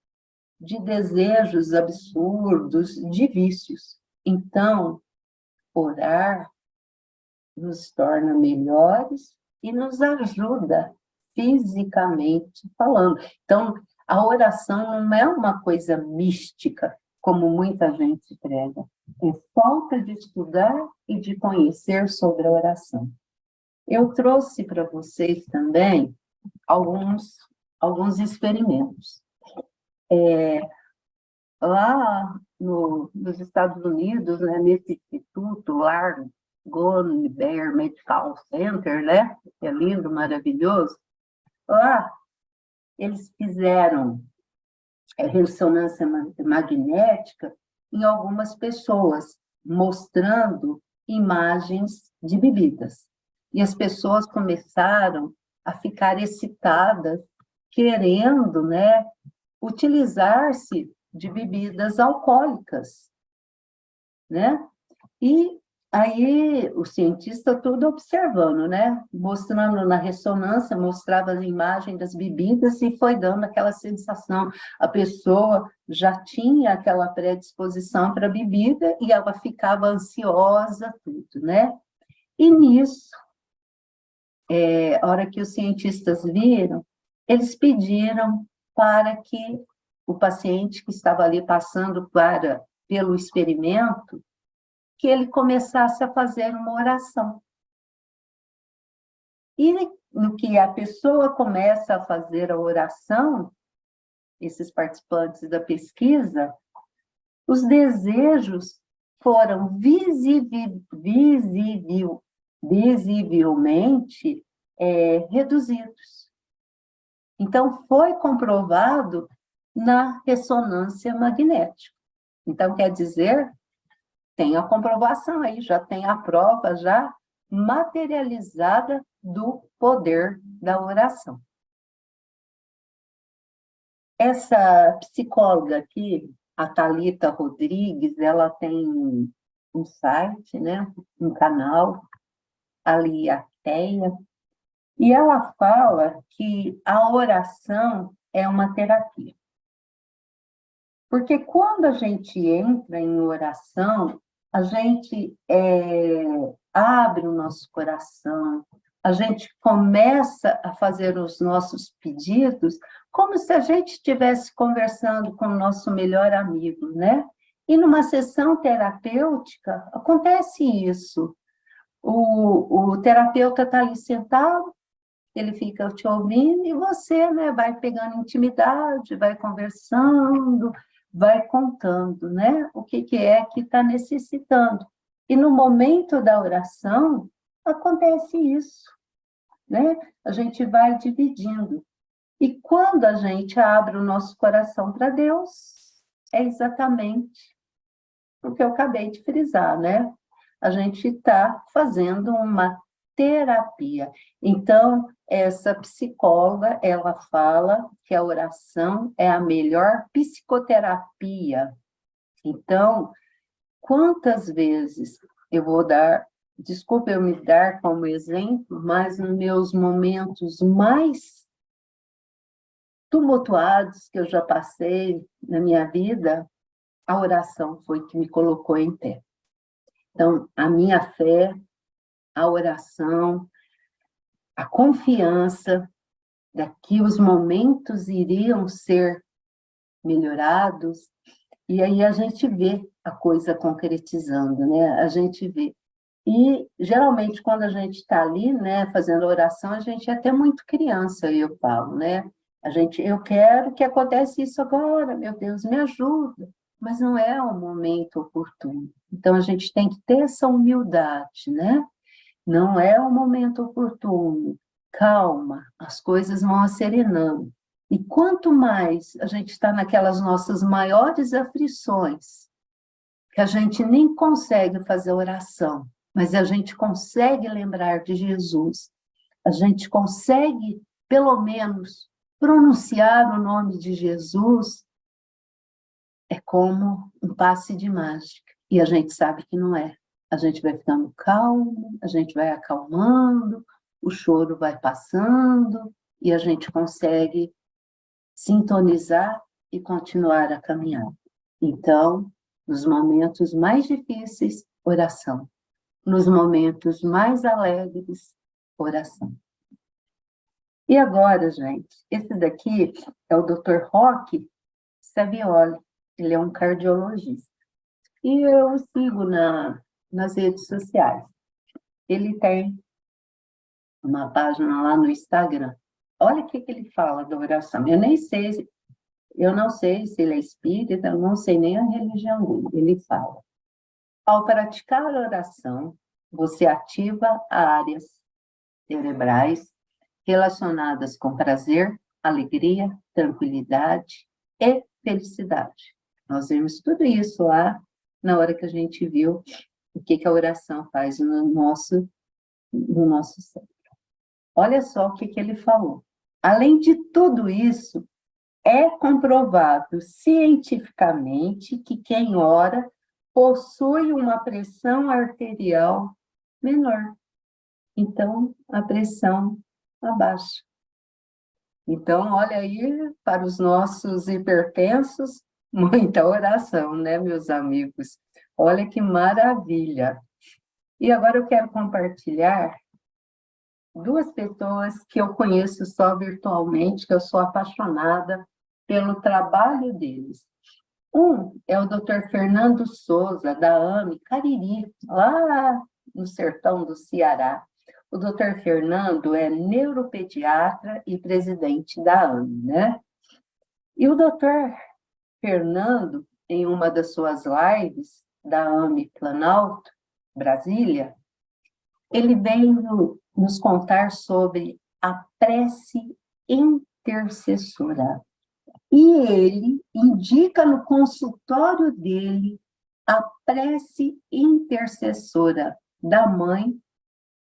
de desejos absurdos, de vícios. Então, orar nos torna melhores e nos ajuda fisicamente falando. Então, a oração não é uma coisa mística, como muita gente prega. É falta de estudar e de conhecer sobre a oração. Eu trouxe para vocês também alguns experimentos. Lá nos Estados Unidos, né, nesse instituto, Langone Bear Medical Center, né, que é lindo, maravilhoso, lá eles fizeram ressonância magnética em algumas pessoas, mostrando imagens de bebidas. E as pessoas começaram a ficar excitadas, querendo, né, utilizar-se de bebidas alcoólicas, né? E Aí o cientista tudo observando, né? Mostrando na ressonância, mostrava a imagem das bebidas e foi dando aquela sensação. A pessoa já tinha aquela predisposição para a bebida e ela ficava ansiosa, tudo, né? E nisso, a hora que os cientistas viram, eles pediram para que o paciente que estava ali passando pelo experimento, que ele começasse a fazer uma oração. E no que a pessoa começa a fazer a oração, esses participantes da pesquisa, os desejos foram visivelmente reduzidos. Então, foi comprovado na ressonância magnética. Então, quer dizer, tem a comprovação aí, já tem a prova já materializada do poder da oração. Essa psicóloga aqui, a Thalita Rodrigues, ela tem um site, né, um canal, Aliateia, e ela fala que a oração é uma terapia. Porque quando a gente entra em oração, a gente abre o nosso coração, a gente começa a fazer os nossos pedidos como se a gente estivesse conversando com o nosso melhor amigo, né? E numa sessão terapêutica acontece isso. O terapeuta está ali sentado, ele fica te ouvindo e você, né, vai pegando intimidade, vai conversando, vai contando, né, o que é que está necessitando. E no momento da oração, acontece isso, né? A gente vai dividindo. E quando a gente abre o nosso coração para Deus, é exatamente o que eu acabei de frisar, né? A gente está fazendo uma terapia. Então, essa psicóloga, ela fala que a oração é a melhor psicoterapia. Então, quantas vezes eu vou dar, desculpa eu me dar como exemplo, mas nos meus momentos mais tumultuados que eu já passei na minha vida, a oração foi que me colocou em pé. Então, a minha fé, a oração, a confiança de que os momentos iriam ser melhorados, e aí a gente vê a coisa concretizando, né? A gente vê. E, geralmente, quando a gente está ali, né, fazendo a oração, a gente é até muito criança, eu falo, né? Eu quero que aconteça isso agora, meu Deus, me ajuda. Mas não é o momento oportuno. Então, a gente tem que ter essa humildade, né? Não é o momento oportuno. Calma, as coisas vão acerenando. E quanto mais a gente está naquelas nossas maiores aflições, que a gente nem consegue fazer oração, mas a gente consegue lembrar de Jesus, a gente consegue, pelo menos, pronunciar o nome de Jesus, é como um passe de mágica. E a gente sabe que não é. A gente vai ficando calmo, a gente vai acalmando, o choro vai passando e a gente consegue sintonizar e continuar a caminhar. Então, nos momentos mais difíceis, oração. Nos momentos mais alegres, oração. E agora, gente, esse daqui é o Dr. Roque Savioli, ele é um cardiologista. E eu o sigo nas redes sociais. Ele tem uma página lá no Instagram. Olha o que ele fala da oração. Eu não sei se ele é espírita, eu não sei nem a religião dele. Ele fala: ao praticar a oração, você ativa áreas cerebrais relacionadas com prazer, alegria, tranquilidade e felicidade. Nós vimos tudo isso lá na hora que a gente viu o que a oração faz no nosso cérebro. Olha só o que ele falou. Além de tudo isso, é comprovado cientificamente que quem ora possui uma pressão arterial menor. Então, a pressão abaixa. Então, olha aí, para os nossos hipertensos, muita oração, né, meus amigos? Olha que maravilha! E agora eu quero compartilhar duas pessoas que eu conheço só virtualmente, que eu sou apaixonada pelo trabalho deles. Um é o Dr. Fernando Souza, da AME Cariri, lá no sertão do Ceará. O Dr. Fernando é neuropediatra e presidente da AME, né? E o Dr. Fernando, em uma das suas lives da AME Planalto, Brasília, ele veio nos contar sobre a prece intercessora. E ele indica no consultório dele a prece intercessora da mãe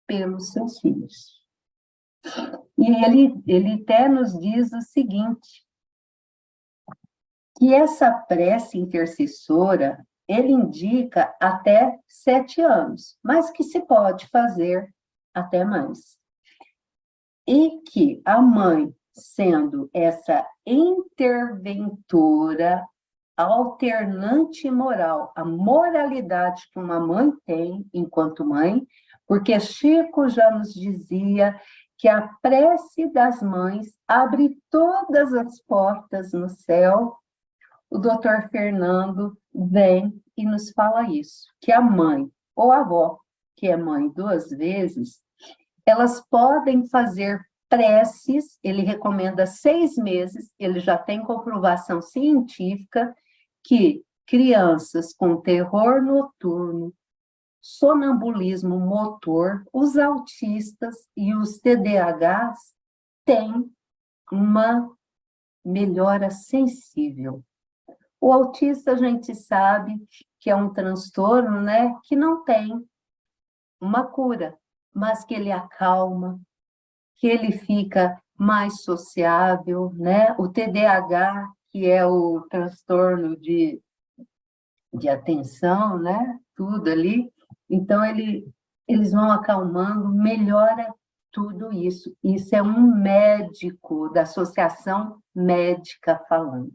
pelos seus filhos. E ele até nos diz o seguinte, que essa prece intercessora, ele indica até 7 anos, mas que se pode fazer até mais. E que a mãe, sendo essa interventora, alternante moral, a moralidade que uma mãe tem enquanto mãe, porque Chico já nos dizia que a prece das mães abre todas as portas no céu. O doutor Fernando vem e nos fala isso, que a mãe ou a avó, que é mãe 2 vezes, elas podem fazer preces, ele recomenda 6 meses, ele já tem comprovação científica que crianças com terror noturno, sonambulismo motor, os autistas e os TDAHs têm uma melhora sensível. O autista, a gente sabe que é um transtorno, né, que não tem uma cura, mas que ele acalma, que ele fica mais sociável, né? O TDAH, que é o transtorno de atenção, né? Tudo ali. Então, eles vão acalmando, melhora tudo isso. Isso é um médico da Associação Médica falando.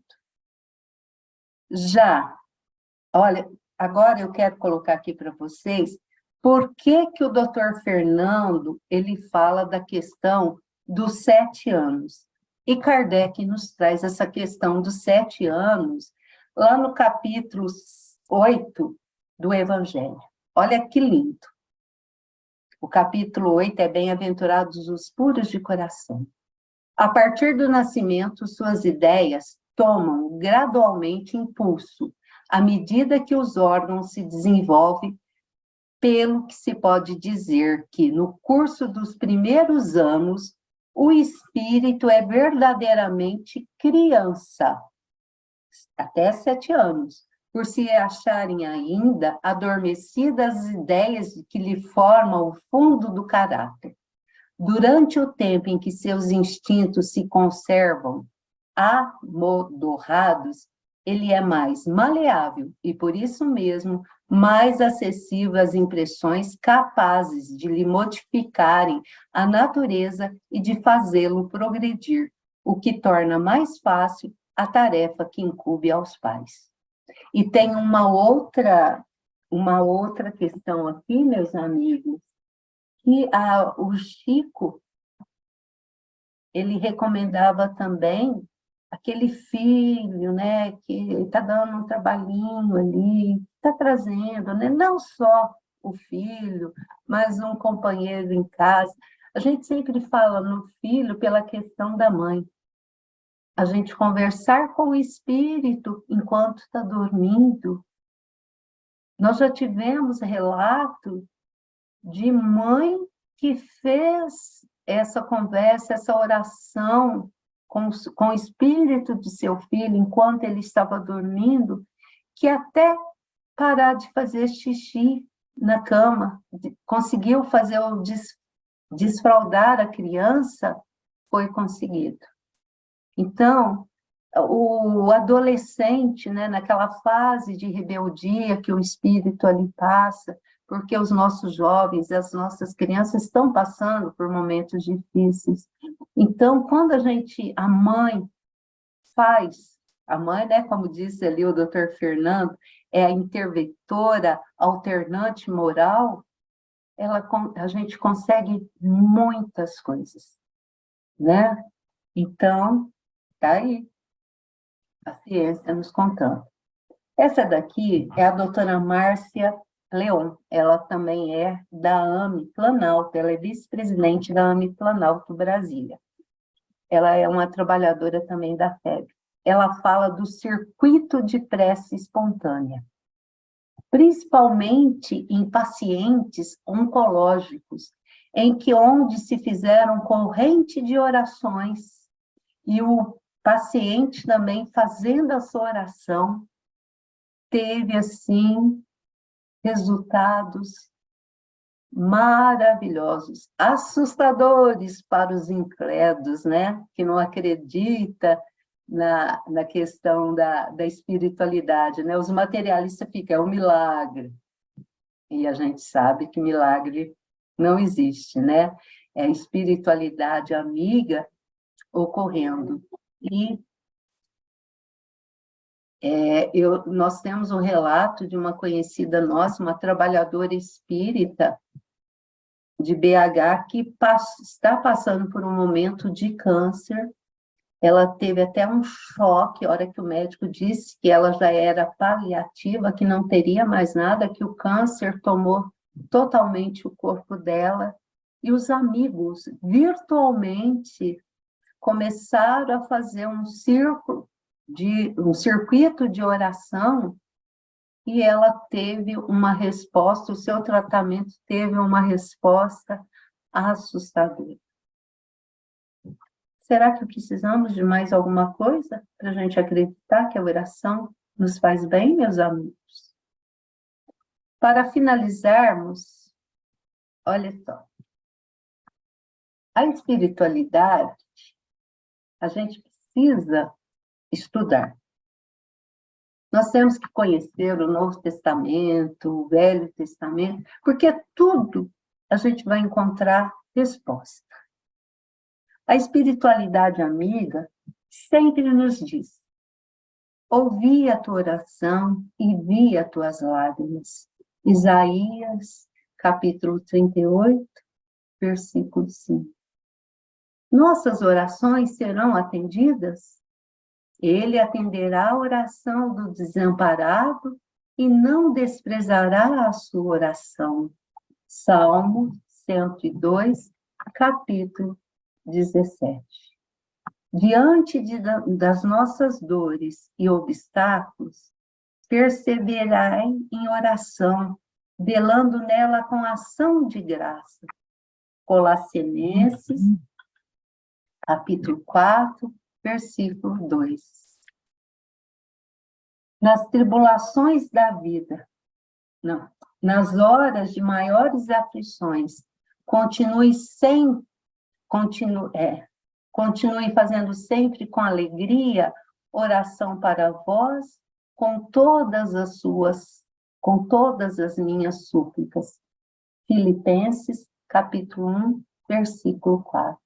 Já, olha, agora eu quero colocar aqui para vocês por que o doutor Fernando ele fala da questão dos 7 anos. E Kardec nos traz essa questão dos 7 anos lá no capítulo 8 do Evangelho. Olha que lindo. O capítulo 8 é Bem-aventurados os puros de coração. A partir do nascimento, suas ideias tomam gradualmente impulso, à medida que os órgãos se desenvolvem, pelo que se pode dizer que, no curso dos primeiros anos, o espírito é verdadeiramente criança, até 7 anos, por se acharem ainda adormecidas as ideias que lhe formam o fundo do caráter. Durante o tempo em que seus instintos se conservam amodorrados, ele é mais maleável e, por isso mesmo, mais acessível às impressões capazes de lhe modificarem a natureza e de fazê-lo progredir, o que torna mais fácil a tarefa que incumbe aos pais. E tem uma outra questão aqui, meus amigos, que o Chico, ele recomendava também aquele filho, né, que está dando um trabalhinho ali, está trazendo, né, não só o filho, mas um companheiro em casa. A gente sempre fala no filho pela questão da mãe. A gente conversar com o espírito enquanto está dormindo. Nós já tivemos relato de mãe que fez essa conversa, essa oração com o espírito de seu filho enquanto ele estava dormindo, que até parar de fazer xixi na cama, conseguiu fazer o desfraldar a criança, foi conseguido. Então, o adolescente, né, naquela fase de rebeldia que o espírito ali passa, porque os nossos jovens, as nossas crianças estão passando por momentos difíceis. Então, quando a mãe faz, a mãe, né, como disse ali o doutor Fernando, é a interventora, alternante moral, a gente consegue muitas coisas, né? Então, tá aí a ciência nos contando. Essa daqui é a doutora Márcia Leon, ela também é da AME Planalto, ela é vice-presidente da AME Planalto Brasília. Ela é uma trabalhadora também da FEB. Ela fala do circuito de prece espontânea, principalmente em pacientes oncológicos, em que onde se fizeram corrente de orações e o paciente também fazendo a sua oração teve assim resultados maravilhosos, assustadores para os incrédulos, né? Que não acredita na questão da espiritualidade, né? Os materialistas ficam, é um milagre. E a gente sabe que milagre não existe, né? É a espiritualidade amiga ocorrendo. E nós temos um relato de uma conhecida nossa, uma trabalhadora espírita de BH, que está passando por um momento de câncer. Ela teve até um choque, a hora que o médico disse que ela já era paliativa, que não teria mais nada, que o câncer tomou totalmente o corpo dela. E os amigos, virtualmente, começaram a fazer um circuito de oração, e ela teve uma resposta, o seu tratamento teve uma resposta assustadora. Será que precisamos de mais alguma coisa para a gente acreditar que a oração nos faz bem, meus amigos? Para finalizarmos, olha só, a espiritualidade, a gente precisa estudar. Nós temos que conhecer o Novo Testamento, o Velho Testamento, porque tudo a gente vai encontrar resposta. A espiritualidade amiga sempre nos diz: ouvi a tua oração e vi as tuas lágrimas. Isaías, capítulo 38, versículo 5. Nossas orações serão atendidas? Ele atenderá a oração do desamparado e não desprezará a sua oração. Salmo 102, capítulo 17. Diante das nossas dores e obstáculos, perseverai em oração, velando nela com ação de graça. Colossenses, capítulo 4, versículo 2. Nas tribulações da vida, não, nas horas de maiores aflições, continue fazendo sempre com alegria oração para vós, com todas as minhas súplicas. Filipenses, capítulo 1, versículo 4.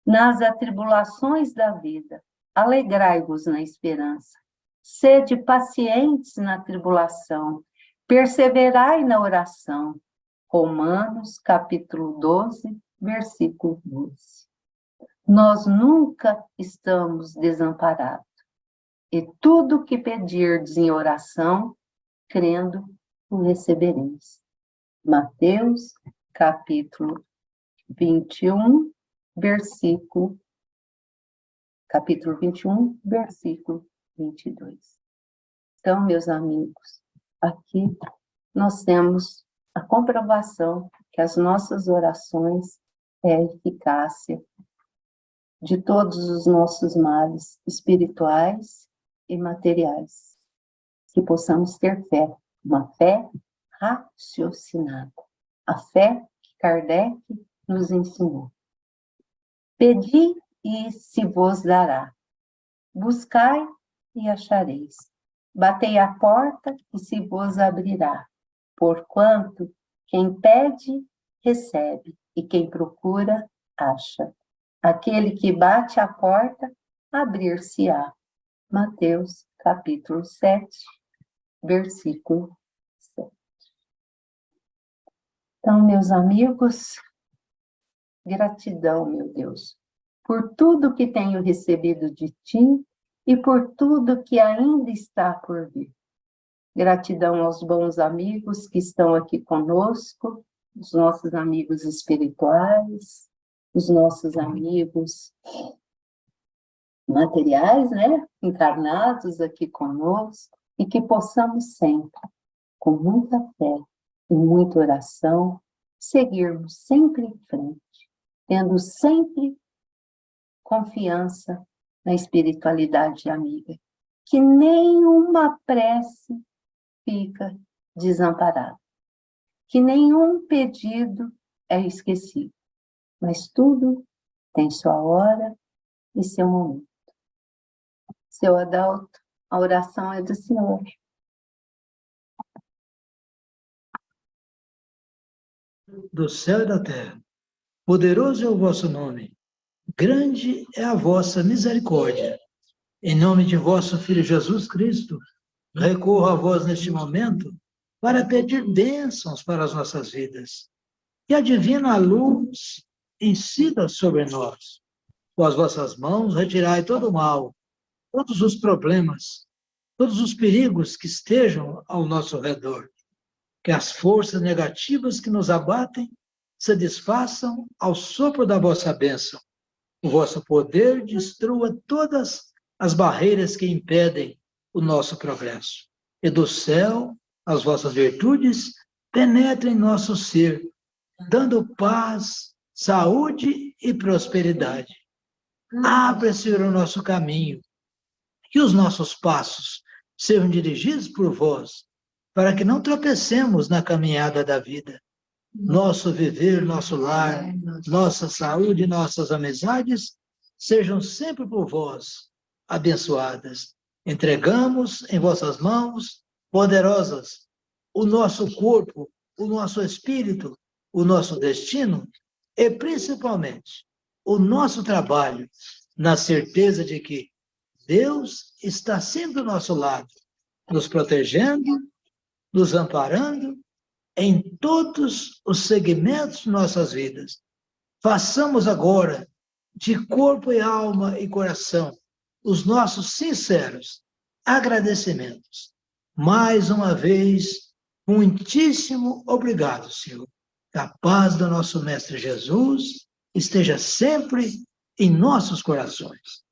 Nas atribulações da vida, alegrai-vos na esperança. Sede pacientes na tribulação, perseverai na oração. Romanos, capítulo 12, versículo 12. Nós nunca estamos desamparados. E tudo que pedirdes em oração, crendo, o recebereis. Mateus, capítulo 21, capítulo 21, versículo 22. Então, meus amigos, aqui nós temos a comprovação que as nossas orações é a eficácia de todos os nossos males espirituais e materiais. Que possamos ter fé, uma fé raciocinada. A fé que Kardec nos ensinou. Pedi e se vos dará. Buscai e achareis. Batei à porta e se vos abrirá. Porquanto quem pede, recebe, e quem procura, acha. Aquele que bate à porta, abrir-se-á. Mateus, capítulo 7, versículo 7. Então, meus amigos, gratidão, meu Deus, por tudo que tenho recebido de ti e por tudo que ainda está por vir. Gratidão aos bons amigos que estão aqui conosco, os nossos amigos espirituais, os nossos amigos materiais, né? Encarnados aqui conosco, e que possamos sempre, com muita fé e muita oração, seguirmos sempre em frente, tendo sempre confiança na espiritualidade amiga, que nenhuma prece fica desamparada, que nenhum pedido é esquecido, mas tudo tem sua hora e seu momento. Seu Adalto, a oração é do Senhor. Do céu e da terra, poderoso é o vosso nome, grande é a vossa misericórdia. Em nome de vosso Filho Jesus Cristo, recorro a vós neste momento para pedir bênçãos para as nossas vidas. Que a divina luz incida sobre nós. Com as vossas mãos, retirai todo o mal, todos os problemas, todos os perigos que estejam ao nosso redor. Que as forças negativas que nos abatem se desfaçam ao sopro da vossa bênção. O vosso poder destrua todas as barreiras que impedem o nosso progresso. E do céu, as vossas virtudes penetrem em nosso ser, dando paz, saúde e prosperidade. Abra, Senhor, o nosso caminho, que os nossos passos sejam dirigidos por vós, para que não tropecemos na caminhada da vida. Nosso viver, nosso lar, nossa saúde, nossas amizades, sejam sempre por vós abençoadas. Entregamos em vossas mãos poderosas o nosso corpo, o nosso espírito, o nosso destino e, principalmente, o nosso trabalho, na certeza de que Deus está sempre ao nosso lado, nos protegendo, nos amparando em todos os segmentos de nossas vidas. Façamos agora, de corpo e alma e coração, os nossos sinceros agradecimentos. Mais uma vez, muitíssimo obrigado, Senhor. Que a paz do nosso Mestre Jesus esteja sempre em nossos corações.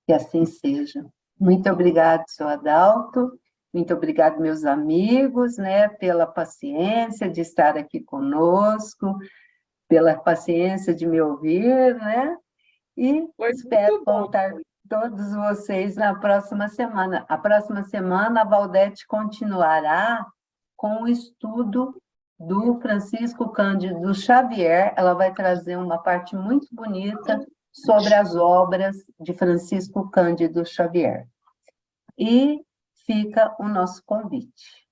Que assim seja. Muito obrigado, seu Adalto. Muito obrigado, meus amigos, né, pela paciência de estar aqui conosco, pela paciência de me ouvir, né? E espero contar com todos vocês na próxima semana. A próxima semana, a Valdete continuará com o estudo do Francisco Cândido Xavier. Ela vai trazer uma parte muito bonita sobre as obras de Francisco Cândido Xavier. E fica o nosso convite.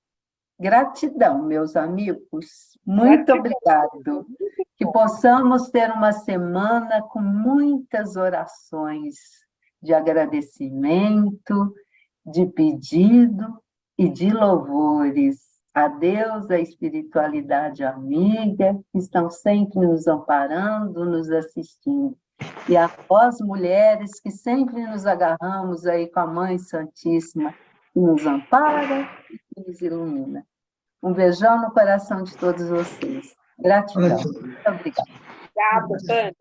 Gratidão, meus amigos. Muito obrigado. Que possamos ter uma semana com muitas orações de agradecimento, de pedido e de louvores a Deus, a espiritualidade amiga, que estão sempre nos amparando, nos assistindo. E a nós, mulheres, que sempre nos agarramos aí com a Mãe Santíssima, que nos ampara e que nos ilumina. Um beijão no coração de todos vocês. Gratidão. Muito obrigada. Obrigada, Tânia.